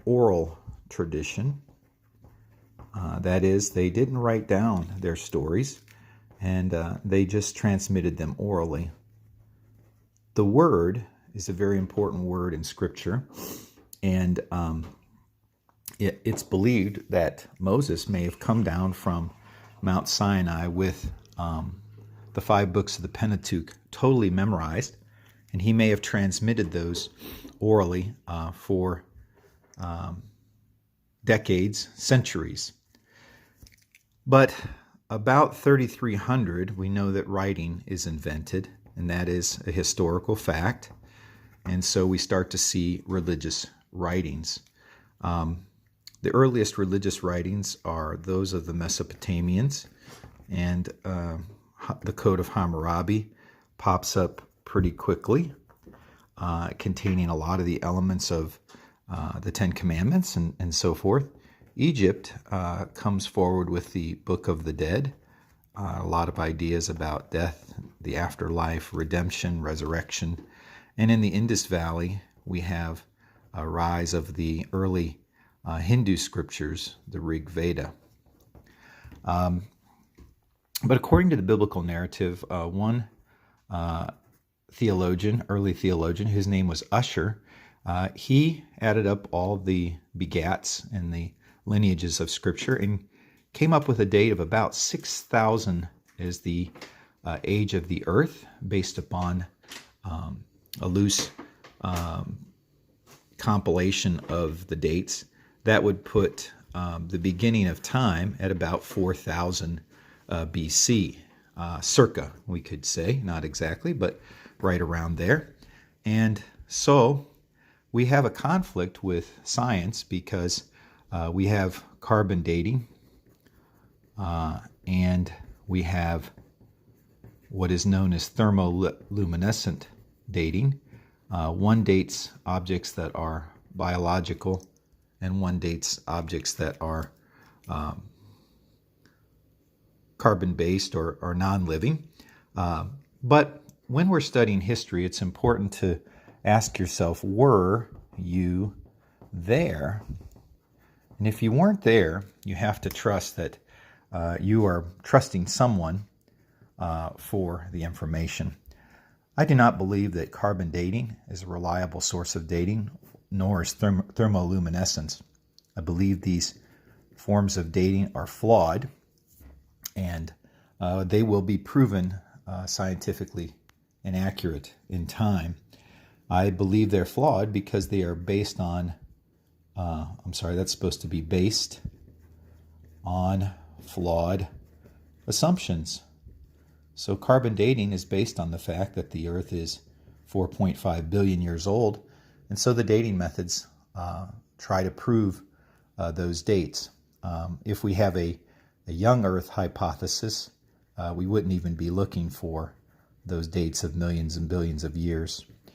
oral tradition. That is, they didn't write down their stories, and they just transmitted them orally. The word is a very important word in Scripture, and it's believed that Moses may have come down from Mount Sinai with the 5 books of the Pentateuch totally memorized, and he may have transmitted those orally for decades, centuries. But about 3300, we know that writing is invented, and that is a historical fact. And so we start to see religious writings. The earliest religious writings are those of the Mesopotamians, and the Code of Hammurabi pops up pretty quickly, containing a lot of the elements of the Ten Commandments and so forth. Egypt comes forward with the Book of the Dead, a lot of ideas about death, the afterlife, redemption, resurrection. And in the Indus Valley, we have a rise of the early Hindu scriptures, the Rig Veda. But according to the biblical narrative, one theologian, early theologian, his name was Ussher, he added up all the begats and the lineages of Scripture and came up with a date of about 6,000 as the age of the earth, based upon a loose compilation of the dates. That would put the beginning of time at about 4,000 BC, circa, we could say, not exactly, but right around there. And so we have a conflict with science because we have carbon dating, and we have what is known as thermoluminescent dating. One dates objects that are biological, and one dates objects that are carbon-based or non-living. But when we're studying history, it's important to ask yourself, were you there? And if you weren't there, you have to trust that you are trusting someone for the information. I do not believe that carbon dating is a reliable source of dating, nor is thermoluminescence. I believe these forms of dating are flawed, and they will be proven scientifically inaccurate in time. I believe they're flawed because they are based on, that's supposed to be based on flawed assumptions. So carbon dating is based on the fact that the Earth is 4.5 billion years old, and so the dating methods try to prove those dates. If we have a young Earth hypothesis, we wouldn't even be looking for those dates of millions and billions of years.